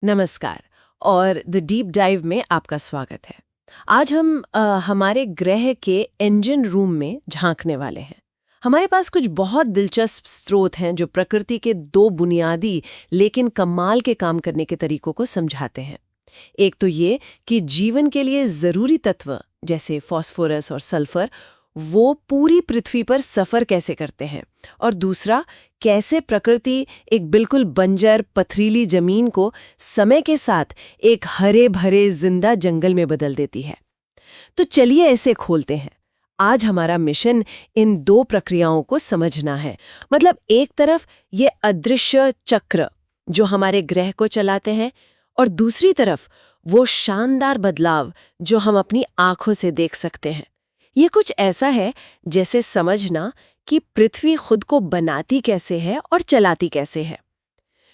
नमस्कार और the deep dive में आपका स्वागत है। आज हम हमारे ग्रह के इंजन रूम में झांकने वाले हैं। हमारे पास कुछ बहुत दिलचस्प स्रोत हैं जो प्रकृति के दो बुनियादी लेकिन कमाल के काम करने के तरीकों को समझाते हैं। एक तो ये कि जीवन के लिए जरूरी तत्व जैसे फास्फोरस और सल्फर वो पूरी पृथ्वी पर सफर कैसे करते हैं, और दूसरा कैसे प्रकृति एक बिल्कुल बंजर पथरीली जमीन को समय के साथ एक हरे भरे जिंदा जंगल में बदल देती है। तो चलिए ऐसे खोलते हैं। आज हमारा मिशन इन दो प्रक्रियाओं को समझना है। मतलब एक तरफ ये अदृश्य चक्र जो हमारे ग्रह को चलाते हैं, और दूसरी तरफ वो शानदार बदलाव जो हम अपनी आंखों से देख सकते हैं। ये कुछ ऐसा है जैसे समझना कि पृथ्वी खुद को बनाती कैसे है और चलाती कैसे है।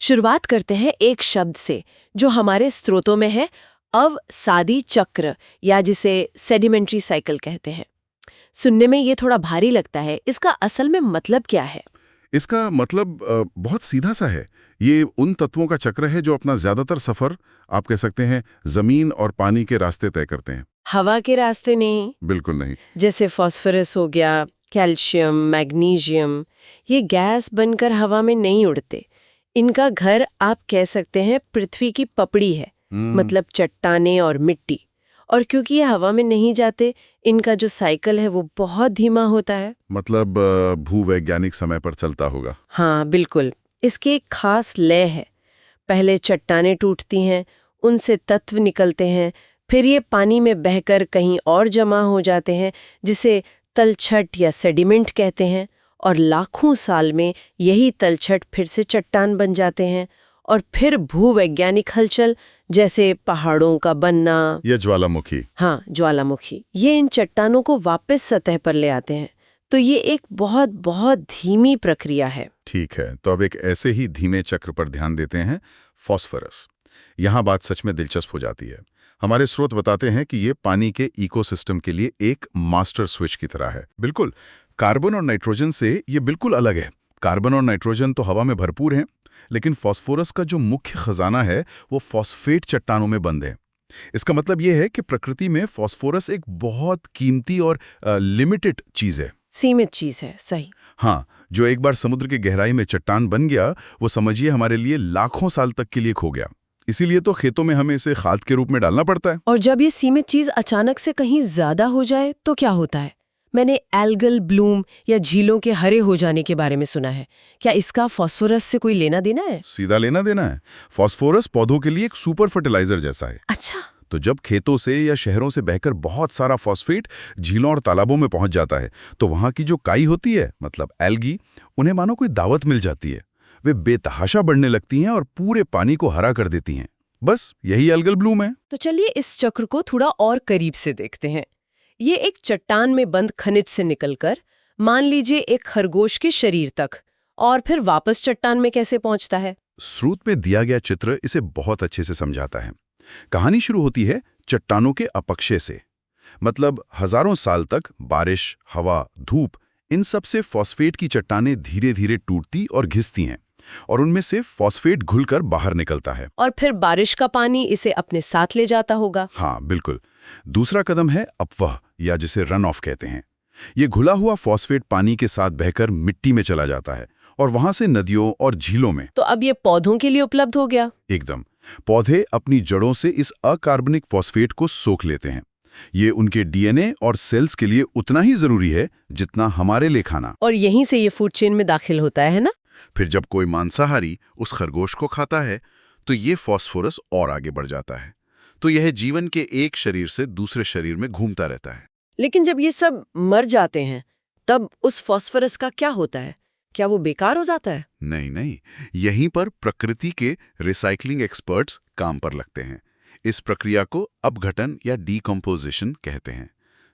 शुरुआत करते हैं एक शब्द से जो हमारे स्रोतों में है, अवसादी चक्र, या जिसे सेडिमेंट्री साइकिल कहते हैं। सुनने में ये थोड़ा भारी लगता है, इसका असल में मतलब क्या है? इसका मतलब बहुत सीधा सा है। ये उन तत्वों का चक्र है जो अपना ज्यादातर सफर, आप कह सकते हैं, जमीन और पानी के रास्ते तय करते हैं। हवा के रास्ते नहीं? बिल्कुल नहीं। जैसे फास्फोरस हो गया, कैल्शियम, मैग्नीशियम, ये गैस बनकर हवा में नहीं उड़ते। इनका घर आप कह सकते हैं पृथ्वी की पपड़ी है, मतलब चट्टानें और मिट्टी। और क्योंकि ये हवा में नहीं जाते, इनका जो साइकिल है वो बहुत धीमा होता है। मतलब भूवैज्ञानिक समय पर चलता होगा। हाँ बिल्कुल। इसकी एक खास लय है। पहले चट्टानें टूटती हैं, उनसे तत्व निकलते हैं, फिर ये पानी में बहकर कहीं और जमा हो जाते हैं, जिसे तलछट या सेडिमेंट कहते हैं। और लाखों साल में यही तलछट फिर से चट्टान बन जाते हैं, और फिर भूवैज्ञानिक हलचल जैसे पहाड़ों का बनना या ज्वालामुखी। हाँ, ज्वालामुखी, ये इन चट्टानों को वापस सतह पर ले आते हैं। तो ये एक बहुत बहुत धीमी प्रक्रिया है। ठीक है, तो अब एक ऐसे ही धीमे चक्र पर ध्यान देते हैं, फास्फोरस। यहाँ बात सच में दिलचस्प हो जाती है। हमारे स्रोत बताते हैं कि ये पानी के इकोसिस्टम के लिए एक मास्टर स्विच की तरह है। बिल्कुल, कार्बन और नाइट्रोजन से ये बिल्कुल अलग है। कार्बन और नाइट्रोजन तो हवा में भरपूर हैं, लेकिन फास्फोरस का जो मुख्य खजाना है वो फॉस्फेट चट्टानों में बंद है। इसका मतलब ये है कि प्रकृति में फास्फोरस एक बहुत कीमती और लिमिटेड चीज है। सीमित चीज है, सही। हाँ, जो एक बार समुद्र की गहराई में चट्टान बन गया, वो समझिए हमारे लिए लाखों साल तक के लिए खो गया। इसीलिए तो खेतों में हमें इसे खाद के रूप में डालना पड़ता है। और जब ये सीमित चीज अचानक से कहीं ज्यादा हो जाए तो क्या होता है? मैंने एल्गल ब्लूम या झीलों के हरे हो जाने के बारे में सुना है। क्या इसका फास्फोरस से कोई लेना देना है? सीधा लेना देना है। फास्फोरस पौधों के लिए एक सुपर फर्टिलाइजर जैसा है। अच्छा। तो जब खेतों से या शहरों से बहकर बहुत सारा फॉस्फेट झीलों और तालाबों में पहुंच जाता है, तो वहां की जो काई होती है, मतलब एल्गी, उन्हें मानो कोई दावत मिल जाती है। वे बेतहाशा बढ़ने लगती हैं और पूरे पानी को हरा कर देती हैं। बस यही एल्गल ब्लूम है। तो चलिए इस चक्र को थोड़ा और करीब से देखते हैं। ये एक चट्टान में बंद खनिज से निकलकर, मान लीजिए एक खरगोश के शरीर तक, और फिर वापस चट्टान में कैसे पहुंचता है? स्रोत में दिया गया चित्र इसे बहुत अच्छे से समझाता है। कहानी शुरू होती है चट्टानों के अपक्षय से। मतलब हजारों साल तक बारिश, हवा, धूप, इन सब से फॉस्फेट की चट्टानें धीरे धीरे टूटती और घिसती हैं, और उनमें से फॉस्फेट घुलकर बाहर निकलता है। और फिर बारिश का पानी इसे अपने साथ ले जाता होगा। हाँ बिल्कुल। दूसरा कदम है अपवह, या जिसे रन ऑफ कहते हैं। ये घुला हुआ फॉस्फेट पानी के साथ बहकर मिट्टी में चला जाता है, और वहां से नदियों और झीलों में। तो अब ये पौधों के लिए उपलब्ध हो गया। एकदम। पौधे अपनी जड़ों से इस अकार्बनिक फॉस्फेट को सोख लेते हैं। ये उनके डीएनए और सेल्स के लिए उतना ही जरूरी है जितना हमारे लिए खाना। और यहीं से ये फूड चेन में दाखिल होता है ना? फिर जब कोई मांसाहारी उस खरगोश को खाता है, तो ये फास्फोरस और आगे बढ़ जाता है। तो यह जीवन के एक शरीर से दूसरे शरीर में घूमता रहता है। लेकिन जब ये सब मर जाते हैं, तब उस फास्फोरस का क्या होता है? क्या वो बेकार हो जाता है? नहीं नहीं, यहीं पर प्रकृति के रिसाइकलिंग एक्सपर्ट्स काम पर लगते हैं। इस प्रक्रिया को अपघटन या डीकम्पोजिशन कहते हैं।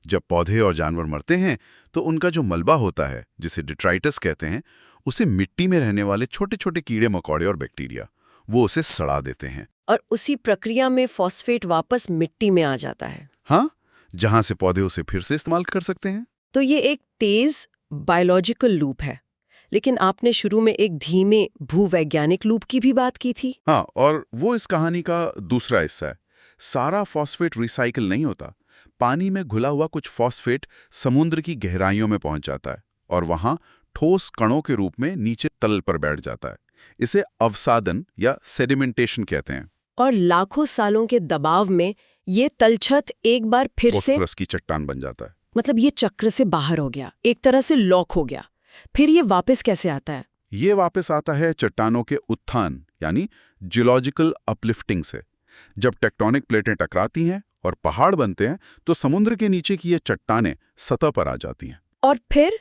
जब पौधे और जानवर मरते हैं, तो उनका जो मलबा होता है, जिसे डिट्राइटस कहते हैं, उसे मिट्टी में रहने वाले छोटे छोटे कीड़े मकोड़े और बैक्टीरिया, वो उसे सड़ा देते हैं। और उसी प्रक्रिया में फॉस्फेट वापस मिट्टी में आ जाता है। हाँ, जहां से पौधे उसे फिर से इस्तेमाल कर सकते हैं। तो ये एक तेज बायोलॉजिकल लूप है। लेकिन आपने शुरू में एक धीमे भूवैज्ञानिक लूप की भी बात की थी। हाँ, और वो इस कहानी का दूसरा हिस्सा है। सारा फॉस्फेट रिसाइकिल नहीं होता। पानी में घुला हुआ कुछ फॉस्फेट समुद्र की गहराइयों में पहुंच जाता है और वहां ठोस कणों के रूप में नीचे तल पर बैठ जाता है। इसे अवसादन या सेडिमेंटेशन कहते हैं। और लाखों सालों के दबाव में ये तलछट एक बार फिर से फॉस्फोरस की चट्टान बन जाता है। मतलब ये चक्र से बाहर हो गया, एक तरह से लॉक हो गया। फिर ये वापस कैसे आता है? ये वापस आता है चट्टानों के उत्थान यानी जियोलॉजिकल अपलिफ्टिंग से। जब टेक्टोनिक प्लेटें टकराती हैं और पहाड़ बनते हैं तो समुद्र के नीचे की ये चट्टानें सतह पर आ जाती हैं। और फिर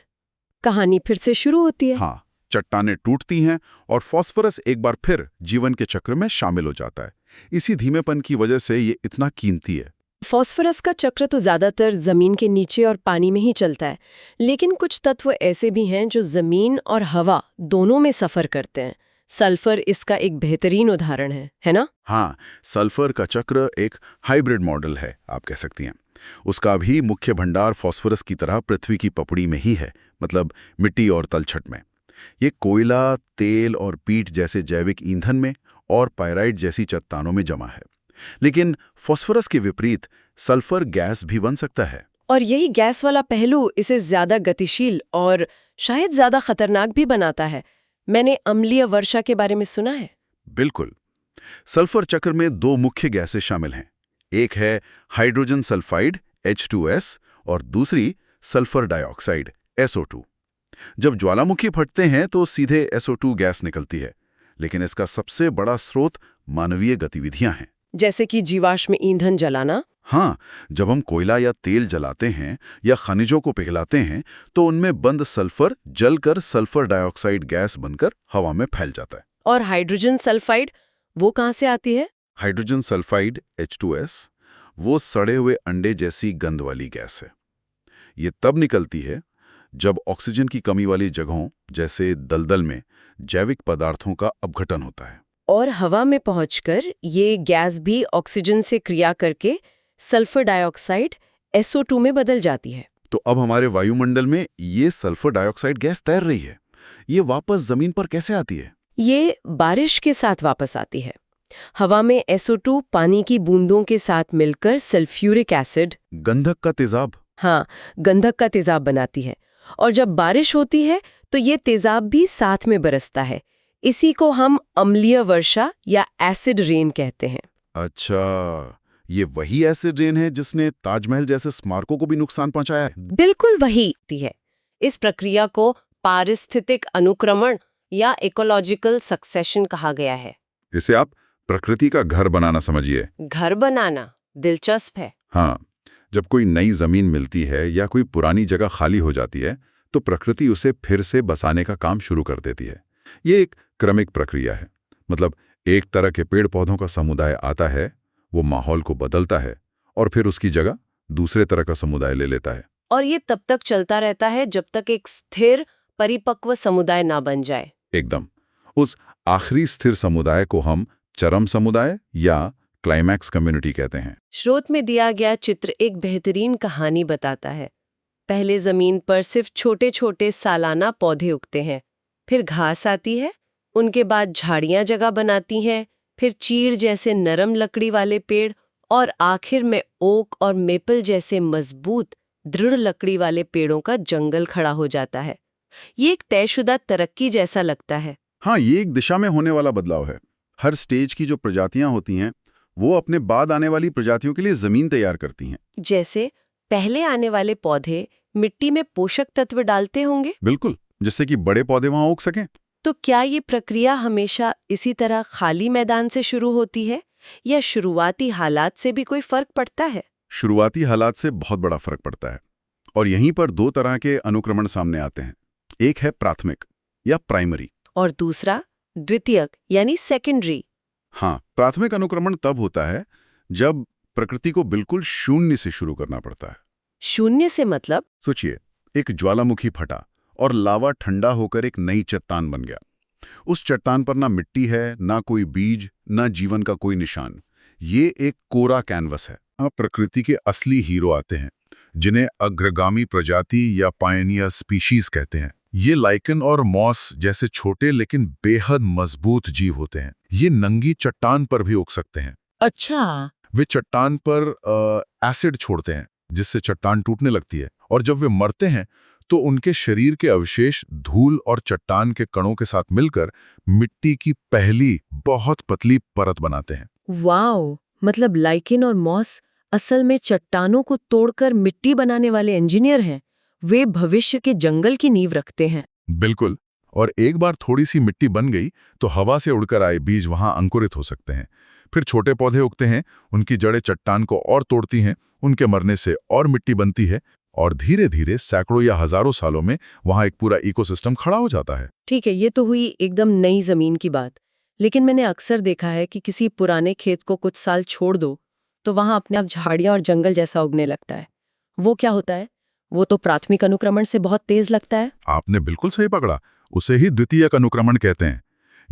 कहानी फिर से शुरू होती है। हाँ, चट्टानें टूटती हैं और फॉस्फोरस एक बार फिर जीवन के चक्र में शामिल हो जाता है। इसी धीमेपन की वजह से ये इतना कीमती है। फॉस्फोरस का चक्र तो ज्यादातर जमीन के नीचे और पानी में ही चलता है, लेकिन कुछ तत्व ऐसे भी हैं जो जमीन और हवा दोनों में सफर करते हैं। सल्फर इसका एक बेहतरीन उदाहरण है ना? हाँ, सल्फर का चक्र एक हाइब्रिड मॉडल है, आप कह सकती हैं। उसका भी मुख्य भंडार फॉस्फोरस की तरह पृथ्वी की पपड़ी में ही है, मतलब मिट्टी और तलछट में। ये कोयला, तेल और पीट जैसे जैविक ईंधन में और पायराइट जैसी चट्टानों में जमा है। लेकिन फॉस्फोरस के विपरीत सल्फर गैस भी बन सकता है। और यही गैस वाला पहलू इसे ज्यादा गतिशील और शायद ज्यादा खतरनाक भी बनाता है। मैंने अम्लीय वर्षा के बारे में सुना है। बिल्कुल। सल्फर चक्र में दो मुख्य गैसें शामिल हैं। एक है हाइड्रोजन सल्फाइड H2S और दूसरी सल्फर डाइऑक्साइड SO2। जब ज्वालामुखी फटते हैं तो सीधे SO2 गैस निकलती है, लेकिन इसका सबसे बड़ा स्रोत मानवीय गतिविधियां हैं। जैसे कि जीवाश्म ईंधन जलाना। हाँ, जब हम कोयला या तेल जलाते हैं या खनिजों को पिघलाते हैं तो उनमें बंद सल्फर जलकर सल्फर डाइऑक्साइड गैस बनकर हवा में फैल जाता है। और हाइड्रोजन सल्फाइड वो कहाँ से आती है? हाइड्रोजन सल्फाइड H2S वो सड़े हुए अंडे जैसी गंध वाली गैस है। ये तब निकलती है जब ऑक्सीजन की कमी वाली जगहों जैसे दलदल में जैविक पदार्थों का अपघटन होता है। और हवा में पहुंचकर ये गैस भी ऑक्सीजन से क्रिया करके सल्फर डाइऑक्साइड SO2 में बदल जाती है। तो अब हमारे वायुमंडल में ये सल्फर डाइऑक्साइड गैस तैर रही है। ये वापस जमीन पर कैसे आती है? ये बारिश के साथ वापस आती है। हवा में SO2 पानी की बूंदों के साथ मिलकर सल्फ्यूरिक एसिड, गंधक का तेजाब। हाँ, गंधक का तेजाब बनाती है। और जब बारिश होती है तो ये तेजाब भी साथ में बरसता है। इसी को हम अम्लीय वर्षा या एसिड रेन कहते हैं। अच्छा, ये वही एसिड रेन है जिसने ताजमहल जैसे स्मारकों को भी नुकसान पहुंचाया है? बिल्कुल वही है। इस प्रक्रिया को पारिस्थितिक अनुक्रमण या इकोलॉजिकल सक्सेशन कहा गया है। इसे आप प्रकृति का घर बनाना समझिए। घर बनाना दिलचस्प है। हाँ, जब कोई नई जमीन मिलती है या कोई पुरानी जगह खाली हो जाती है तो प्रकृति उसे फिर से बसाने का काम शुरू कर देती है। ये एक क्रमिक प्रक्रिया है। मतलब एक तरह के पेड़ पौधों का समुदाय आता है, वो माहौल को बदलता है और फिर उसकी जगह दूसरे तरह का समुदाय ले लेता है। और ये तब तक चलता रहता है जब तक एक स्थिर परिपक्व समुदाय ना बन जाए। एकदम। उस आखिरी स्थिर समुदाय को हम चरम समुदाय या क्लाइमैक्स कम्युनिटी कहते हैं। स्रोत में दिया गया चित्र एक बेहतरीन कहानी बताता है। पहले जमीन पर सिर्फ छोटे छोटे सालाना पौधे उगते हैं, फिर घास आती है, उनके बाद झाड़ियां जगह बनाती हैं, फिर चीड़ जैसे नरम लकड़ी वाले पेड़ और आखिर में ओक और मेपल जैसे मजबूत दृढ़ लकड़ी वाले पेड़ों का जंगल खड़ा हो जाता है। ये एक तयशुदा तरक्की जैसा लगता है। हाँ, ये एक दिशा में होने वाला बदलाव है। हर स्टेज की जो प्रजातियां होती हैं वो अपने बाद आने वाली प्रजातियों के लिए जमीन तैयार करती हैं। जैसे पहले आने वाले पौधे मिट्टी में पोषक तत्व डालते होंगे। बिल्कुल, जिससे कि बड़े पौधे वहां उग सकें। तो क्या ये प्रक्रिया हमेशा इसी तरह खाली मैदान से शुरू होती है या शुरुआती हालात से भी कोई फर्क पड़ता है? शुरुआती हालात से बहुत बड़ा फर्क पड़ता है और यहीं पर दो तरह के अनुक्रमण सामने आते हैं। एक है प्राथमिक या प्राइमरी और दूसरा द्वितीयक यानी सेकेंडरी। हाँ, प्राथमिक अनुक्रमण तब होता है जब प्रकृति को बिल्कुल शून्य से शुरू करना पड़ता है। शून्य से मतलब? सोचिए, एक ज्वालामुखी फटा और लावा ठंडा होकर एक नई चट्टान बन गया। उस चट्टान पर ना मिट्टी है, ना कोई बीज, ना जीवन का कोई निशान। ये एक कोरा कैनवस है। अब प्रकृति के असली हीरो आते हैं, जिन्हें अग्रगामी प्रजाति या पायनियर स्पीशीज कहते हैं, ये लाइकन और मॉस जैसे छोटे लेकिन बेहद मजबूत जीव होते हैं। ये नंगी चट्टान पर भी उग सकते हैं। अच्छा। वे चट्टान पर एसिड छोड़ते हैं, जिससे चट्टान टूटने लगती है, और जब वे मरते हैं तो उनके शरीर के अवशेष धूल और चट्टान के कणों के साथ मिलकर मिट्टी की पहली बहुत पतली परत बनाते हैं। वाओ, मतलब लाइकेन और मॉस असल में चट्टानों को तोड़कर मिट्टी बनाने वाले इंजीनियर हैं। वे भविष्य के जंगल की नींव रखते हैं। बिल्कुल। और एक बार थोड़ी सी मिट्टी बन गई तो हवा से उड़कर आए बीज वहां अंकुरित हो सकते हैं। फिर छोटे पौधे उगते हैं, उनकी जड़ें चट्टान को और तोड़ती हैं, उनके मरने से और मिट्टी बनती है, और धीरे धीरे सैकड़ों या हजारों सालों में वहां एक पूरा इकोसिस्टम खड़ा हो जाता है। ठीक है, ये तो हुई एकदम नई जमीन की बात। लेकिन मैंने अक्सर देखा है कि किसी पुराने खेत को कुछ साल छोड़ दो तो वहां अपने आप झाड़ियां और जंगल जैसा उगने लगता है। वो क्या होता है? वो तो प्राथमिक अनुक्रमण से बहुत तेज लगता है। आपने बिल्कुल सही पकड़ा। उसे ही द्वितीयक अनुक्रमण कहते हैं।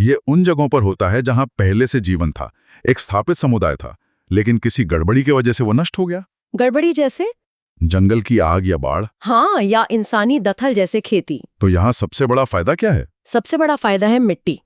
ये उन जगहों पर होता है जहां पहले से जीवन था, एक स्थापित समुदाय था, लेकिन किसी गड़बड़ी की वजह से वो नष्ट हो गया। गड़बड़ी जैसे? जंगल की आग या बाढ़। हाँ, या इंसानी दखल जैसे खेती। तो यहाँ सबसे बड़ा फायदा क्या है? सबसे बड़ा फायदा है मिट्टी।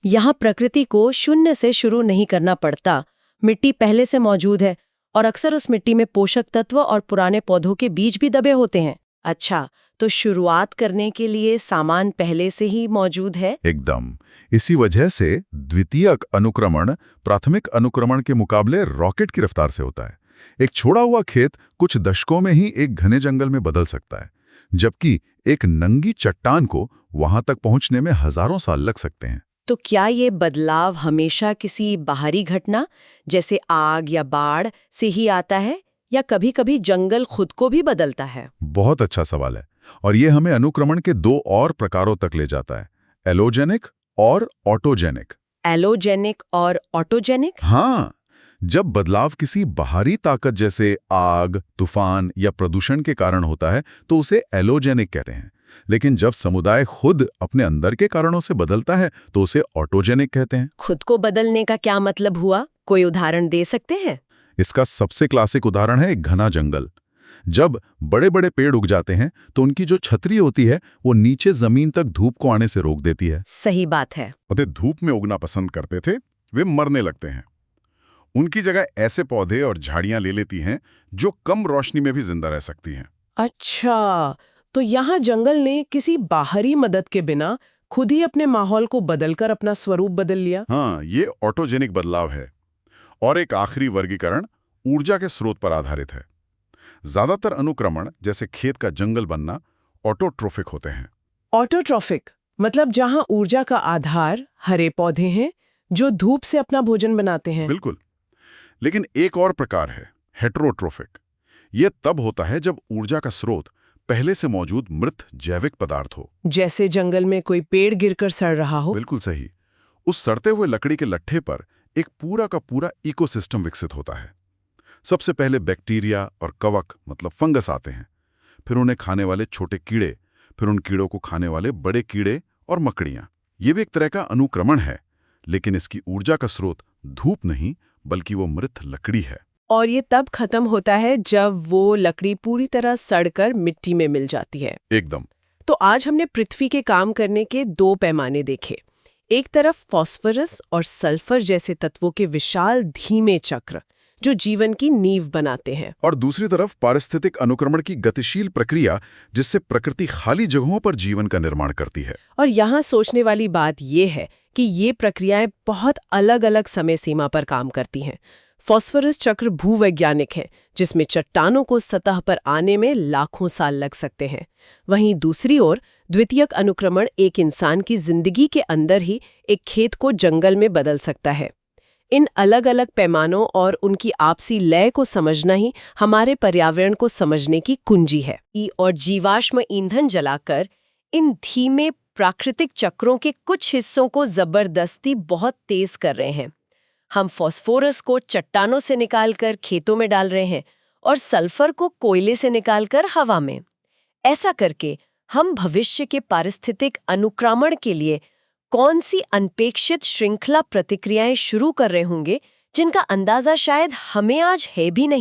यहाँ प्रकृति को शून्य से शुरू नहीं करना पड़ता। मिट्टी पहले से मौजूद है और अक्सर उस मिट्टी में पोषक तत्व और पुराने पौधों के बीज भी दबे होते हैं। अच्छा, तो शुरुआत करने के लिए सामान पहले से ही मौजूद है। एकदम। इसी वजह से द्वितीयक अनुक्रमण प्राथमिक अनुक्रमण के मुकाबले रॉकेट की रफ्तार से होता है। एक छोड़ा हुआ खेत कुछ दशकों में ही एक घने जंगल में बदल सकता है, जबकि एक नंगी चट्टान को वहां तक पहुंचने में हजारों साल लग सकते हैं। तो क्या ये बदलाव हमेशा किसी बाहरी घटना जैसे आग या बाढ़ से ही आता है, या कभी-कभी जंगल खुद को भी बदलता है? बहुत अच्छा सवाल है, और ये हमें अनुक्रमण के दो और प्रकारों तक ले जाता है, एलोजेनिक और ऑटोजेनिक। एलोजेनिक और ऑटोजेनिक? हाँ, जब बदलाव किसी बाहरी ताकत जैसे आग, तूफान या प्रदूषण के कारण होता है तो उसे एलोजेनिक कहते हैं। लेकिन जब समुदाय खुद अपने अंदर के कारणों से बदलता है तो उसे ऑटोजेनिक कहते हैं। खुद को बदलने का क्या मतलब हुआ? कोई उदाहरण दे सकते हैं? इसका सबसे क्लासिक उदाहरण है एक घना जंगल। जब बड़े बड़े पेड़ उग जाते हैं तो उनकी जो छतरी होती है वो नीचे जमीन तक धूप को आने से रोक देती है। सही बात है। पौधे धूप में उगना पसंद करते थे, वे मरने लगते हैं। उनकी जगह ऐसे पौधे और झाड़ियां ले लेती हैं जो कम रोशनी में भी जिंदा रह सकती हैं। अच्छा, तो यहाँ जंगल ने किसी बाहरी मदद के बिना खुद ही अपने माहौल को बदलकर अपना स्वरूप बदल लिया। हाँ, ये ऑटोजेनिक बदलाव है। और एक आखिरी वर्गीकरण ऊर्जा के स्रोत पर आधारित है। ज्यादातर अनुक्रमण जैसे खेत का जंगल बनना ऑटोट्रोफिक होते हैं। ऑटोट्रॉफिक मतलब जहाँ ऊर्जा का आधार हरे पौधे हैं जो धूप से अपना भोजन बनाते हैं। बिल्कुल। लेकिन एक और प्रकार है हेटेरोट्रोफिक। यह तब होता है जब ऊर्जा का स्रोत पहले से मौजूद मृत जैविक पदार्थ हो। जैसे जंगल में कोई पेड़ गिरकर सड़ रहा हो। बिल्कुल सही। उस सड़ते हुए लकड़ी के लट्ठे पर एक पूरा का पूरा इकोसिस्टम विकसित होता है। सबसे पहले बैक्टीरिया और कवक मतलब फंगस आते हैं, फिर उन्हें खाने वाले छोटे कीड़े, फिर उन कीड़ों को खाने वाले बड़े कीड़े और मकड़ियां। ये भी एक तरह का अनुक्रमण है, लेकिन इसकी ऊर्जा का स्रोत धूप नहीं बल्कि वो मृत लकड़ी है। और ये तब खत्म होता है जब वो लकड़ी पूरी तरह सड़कर मिट्टी में मिल जाती है। एकदम। तो आज हमने पृथ्वी के काम करने के दो पैमाने देखे। एक तरफ फास्फोरस और सल्फर जैसे तत्वों के विशाल धीमे चक्र जो जीवन की नींव बनाते हैं, और दूसरी तरफ पारिस्थितिक अनुक्रमण की गतिशील प्रक्रिया जिससे प्रकृति खाली जगहों पर जीवन का निर्माण करती है। और यहाँ सोचने वाली बात यह है कि ये प्रक्रियाएं बहुत अलग अलग समय सीमा पर काम करती हैं। फास्फोरस चक्र भूवैज्ञानिक है, जिसमें चट्टानों को सतह पर आने में लाखों साल लग सकते हैं। वहीं दूसरी ओर द्वितीयक अनुक्रमण एक इंसान की जिंदगी के अंदर ही एक खेत को जंगल में बदल सकता है। इन अलग अलग पैमानों और उनकी आपसी लय को समझना ही हमारे पर्यावरण को समझने की कुंजी है। और जीवाश्म ईंधन जलाकर इन धीमे प्राकृतिक चक्रों के कुछ हिस्सों को जबरदस्ती बहुत तेज कर रहे हैं। हम फास्फोरस को चट्टानों से निकालकर खेतों में डाल रहे हैं और सल्फर को कोयले से निकालकर हवा में। ऐसा करके हम भविष्य के पारिस्थितिक अनुक्रमण के लिए कौन सी अनपेक्षित श्रृंखला प्रतिक्रियाएं शुरू कर रहे होंगे जिनका अंदाजा शायद हमें आज है भी नहीं।